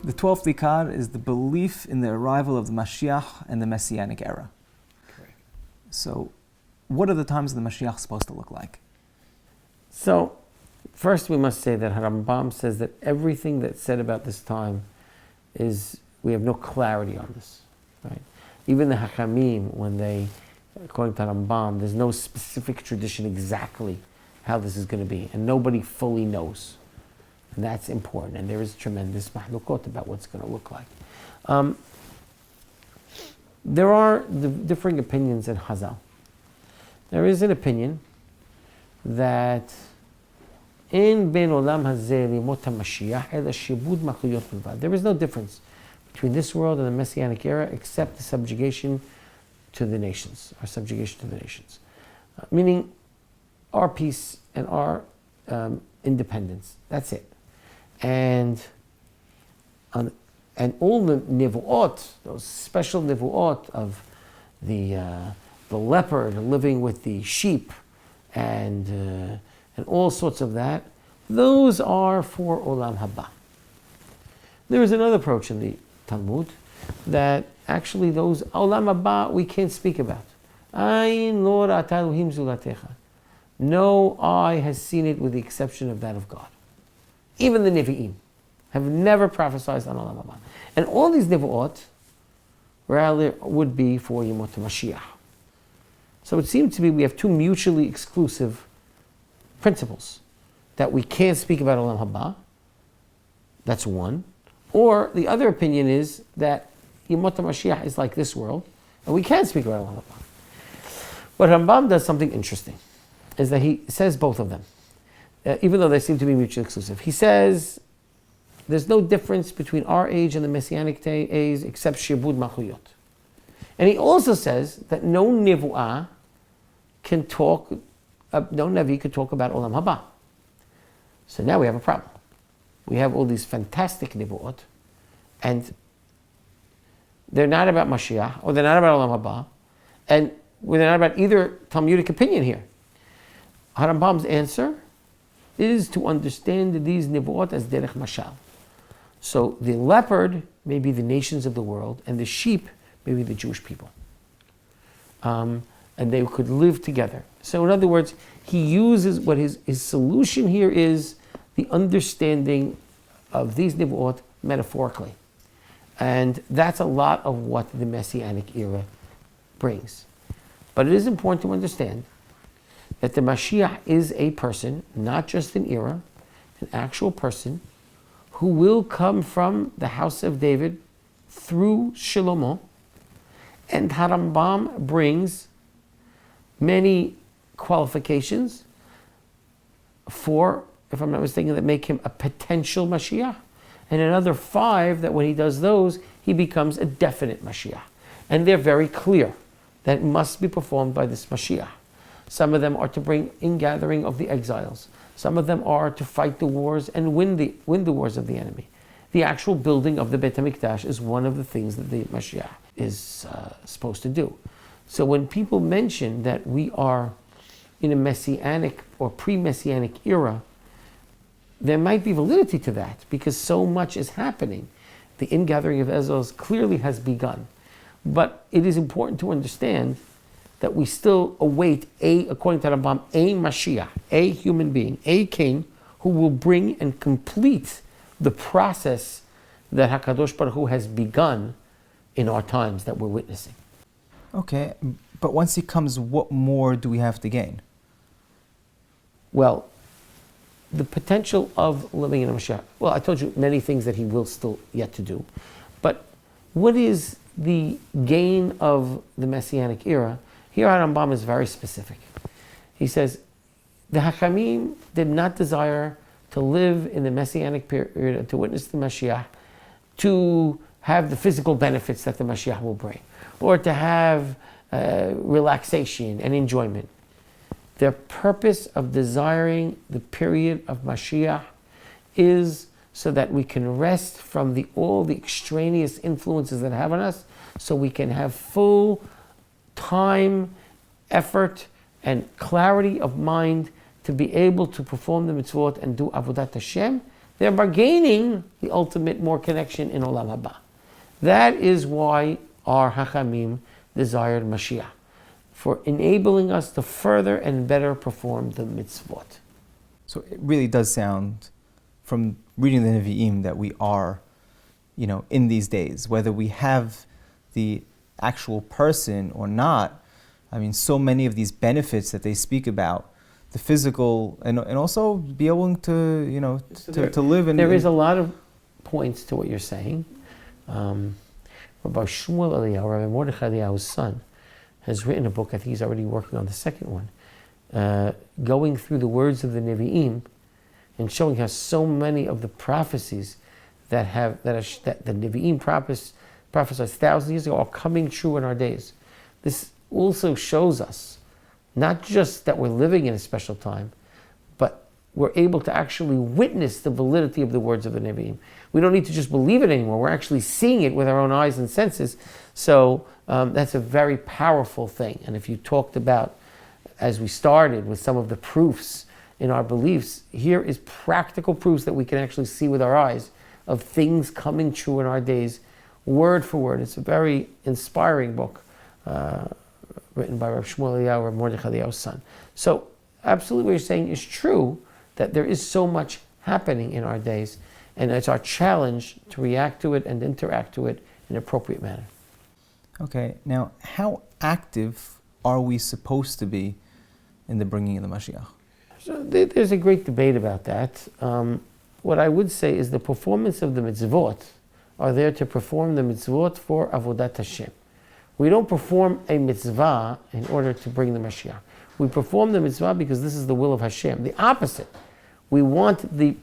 The 12th Ikar is the belief in the arrival of the Mashiach and the Messianic era. Correct. So, what are the times of the Mashiach supposed to look like? So, first we must say that HaRambam says that everything that's said about this time is, we have no clarity on this, right? Even the Hachamim, when they, according to Rambam, there's no specific tradition exactly how this is going to be, and nobody fully knows. And that's important, and there is tremendous mahlukot about what's going to look like. There are differing opinions in Chazal. There is an opinion that in ben olam hazeh limot HaMashiach ela shibud malchuyot bilvad. There is no difference between this world and the Messianic era except the subjugation to the nations, our subjugation to the nations. Meaning our peace and our independence. That's it. And all the nivuot, those special nivuot of the leopard living with the sheep and all sorts of that, those are for olam haba. There is another approach in the Talmud that actually those olam haba we can't speak about. Ayin lo ra'at Elohim zulatecha. No eye has seen it with the exception of that of God. Even the Nevi'im have never prophesied on olam haba. And all these nivuot rather would be for Yemot HaMashiach. So it seems to me we have two mutually exclusive principles. That we can't speak about olam haba. That's one. Or the other opinion is that Yemot HaMashiach is like this world, and we can speak about olam haba. But Rambam does something interesting, is that he says both of them, even though they seem to be mutually exclusive. He says there's no difference between our age and the Messianic age except shibud malchuyot. And he also says that no nivu'ah can talk, no Navi could talk about olam haba. So now we have a problem. We have all these fantastic nivu'ot, and they're not about Mashiach, or they're not about olam haba, and they're not about either Talmudic opinion here. HaRambam's answer is to understand these nivu'ot as derech mashal. So the leopard may be the nations of the world, and the sheep may be the Jewish people. And they could live together. So in other words, he uses what his solution here is the understanding of these nivu'ot metaphorically. And that's a lot of what the Messianic era brings. But it is important to understand that the Mashiach is a person, not just an era, an actual person, who will come from the house of David through Shlomo. And HaRambam brings many qualifications for, if I'm not mistaken, that make him a potential Mashiach, and another 5 that when he does those, he becomes a definite Mashiach. And they're very clear that it must be performed by this Mashiach. Some of them are to bring ingathering of the exiles. Some of them are to fight the wars and win the wars of the enemy. The actual building of the Beit HaMikdash is one of the things that the Mashiach is supposed to do. So when people mention that we are in a messianic or pre-messianic era, there might be validity to that because so much is happening. The ingathering of exiles clearly has begun. But it is important to understand that we still await according to Rambam, a Mashiach, a human being, a king who will bring and complete the process that HaKadosh Baruch Hu has begun in our times that we're witnessing. Okay, but once he comes, what more do we have to gain? Well, the potential of living in a Mashiach. Well, I told you many things that he will still yet to do. But what is the gain of the Messianic era? Here HaRambam is very specific. He says, the Hachamim did not desire to live in the Messianic period, to witness the Mashiach, to have the physical benefits that the Mashiach will bring, or to have relaxation and enjoyment. Their purpose of desiring the period of Mashiach is so that we can rest from all the extraneous influences that have on us, so we can have full time, effort, and clarity of mind to be able to perform the mitzvot and do avodat Hashem thereby gaining the ultimate more connection in Olam Haba. That is why our Hachamim desired Mashiach, for enabling us to further and better perform the mitzvot. So it really does sound, from reading the Nevi'im, that we are, in these days, whether we have the actual person or not. I mean, so many of these benefits that they speak about, the physical, and also be able to, to live in... There is a lot of points to what you're saying. Rabbi Shmuel Eliyahu, Rabbi Mordechai Eliyahu's son, has written a book. I think he's already working on the second one, going through the words of the Nevi'im and showing how so many of the prophecies that the Nevi'im prophesied thousands of years ago are coming true in our days. This also shows us not just that we're living in a special time, but we're able to actually witness the validity of the words of the Nevi'im. We don't need to just believe it anymore. We're actually seeing it with our own eyes and senses. So that's a very powerful thing. And if you talked about, as we started, with some of the proofs in our beliefs, here is practical proofs that we can actually see with our eyes of things coming true in our days, word for word. It's a very inspiring book, written by Rabbi Shmuel Eliyahu, Rabbi Mordechai Eliyahu's son. So absolutely what you're saying is true, that there is so much happening in our days, and it's our challenge to react to it and interact to it in an appropriate manner. Okay, now how active are we supposed to be in the bringing of the Mashiach? So there's a great debate about that. What I would say is the performance of the mitzvot are there to perform the mitzvot for Avodat Hashem. We don't perform a mitzvah in order to bring the Mashiach. We perform the mitzvah because this is the will of Hashem. The opposite. We want the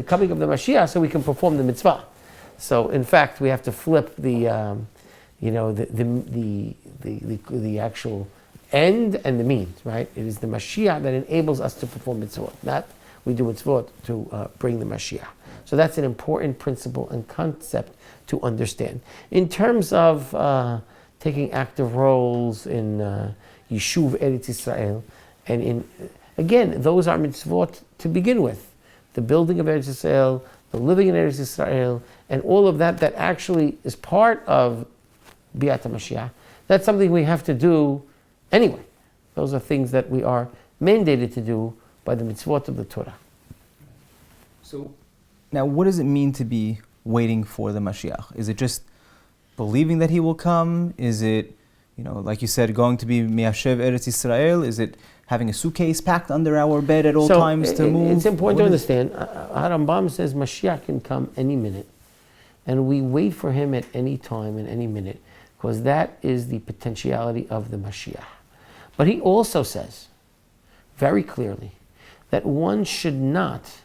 coming of the Mashiach so we can perform the mitzvah. So in fact, we have to flip the actual end and the means, right? It is the Mashiach that enables us to perform mitzvot, not we do mitzvot to bring the Mashiach. So that's an important principle and concept to understand. In terms of taking active roles in Yishuv Eretz Yisrael, and again, those are mitzvot to begin with. The building of Eretz Yisrael, the living in Eretz Yisrael, and all of that actually is part of Biat HaMashiach. That's something we have to do anyway. Those are things that we are mandated to do by the mitzvot of the Torah. So, now what does it mean to be waiting for the Mashiach? Is it just believing that he will come? Is it, like you said, going to be Miyashev Eretz Yisrael? Is it having a suitcase packed under our bed at all times to move? It's important to understand, HaRambam says Mashiach can come any minute, and we wait for him at any time and any minute, because that is the potentiality of the Mashiach. But he also says, very clearly, that one should not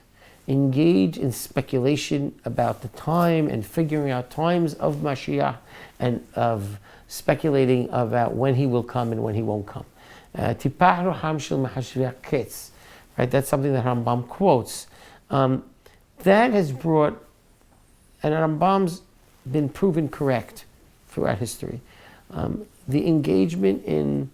engage in speculation about the time and figuring out times of Mashiach and of speculating about when he will come and when he won't come. Right? That's something that Rambam quotes. That has brought, and Rambam's been proven correct throughout history, the engagement in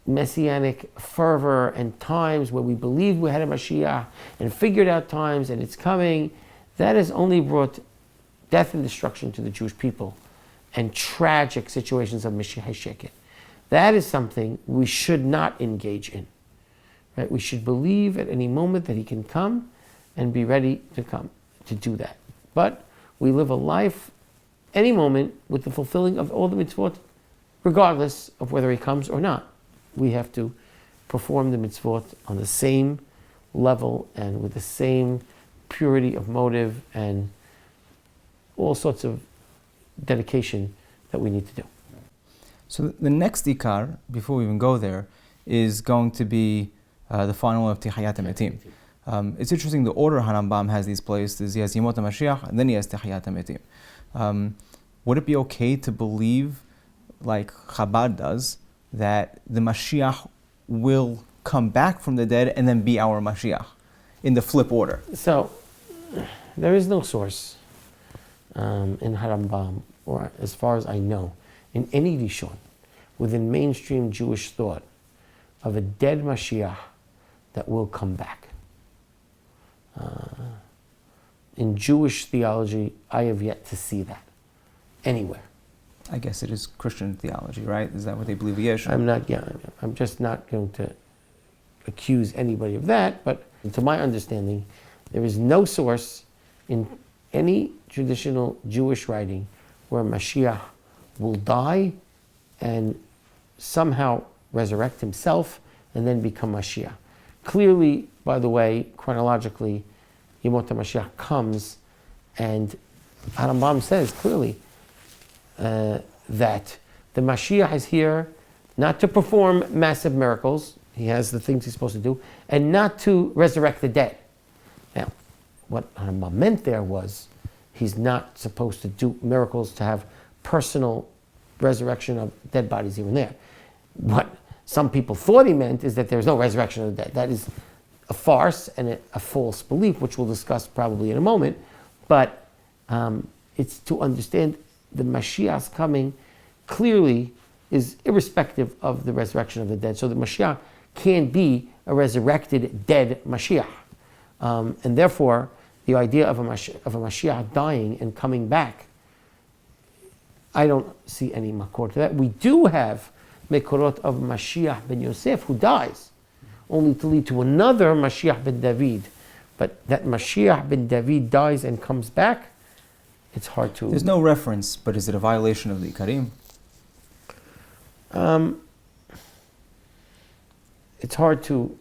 messianic fervor and times where we believed we had a Mashiach and figured out times and it's coming, that has only brought death and destruction to the Jewish people and tragic situations of Mashiach Sheket. That is something we should not engage in. Right? We should believe at any moment that he can come and be ready to come to do that. But we live a life any moment with the fulfilling of all the mitzvot, regardless of whether he comes or not. We have to perform the mitzvot on the same level and with the same purity of motive and all sorts of dedication that we need to do. So the next ikar, before we even go there, is going to be the final one of Tehiyat HaMetim. It's interesting, the order HaRambam has these places. He has Yemot HaMashiach, and then he has Tehiyat HaMetim. Would it be okay to believe, like Chabad does, that the Mashiach will come back from the dead and then be our Mashiach in the flip order? So, there is no source in HaRambam, or as far as I know, in any Rishon, within mainstream Jewish thought, of a dead Mashiach that will come back. in Jewish theology, I have yet to see that anywhere. I guess it is Christian theology, right? Is that what they believe? Yeshua? I'm just not going to accuse anybody of that, but to my understanding, there is no source in any traditional Jewish writing where Mashiach will die and somehow resurrect himself and then become Mashiach. Clearly, by the way, chronologically, Yemot HaMashiach comes, and HaRambam says clearly that the Mashiach is here not to perform massive miracles, he has the things he's supposed to do, and not to resurrect the dead. Now, what HaRambam meant there was he's not supposed to do miracles to have personal resurrection of dead bodies here and there. What some people thought he meant is that there's no resurrection of the dead. That is a farce and a false belief, which we'll discuss probably in a moment. But it's to understand the Mashiach's coming clearly is irrespective of the resurrection of the dead. So the Mashiach can be a resurrected dead Mashiach. And therefore, the idea of a Mashiach dying and coming back, I don't see any makor to that. We do have mekorot of Mashiach ben Yosef who dies, only to lead to another Mashiach ben David. But that Mashiach ben David dies and comes back, it's hard to... There's no reference, but is it a violation of the Ikarim? It's hard to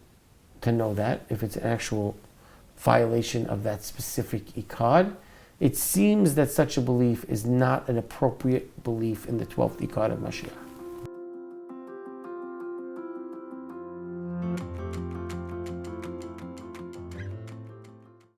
know that, if it's an actual violation of that specific Ikad. It seems that such a belief is not an appropriate belief in the 12th Ikad of Mashiach.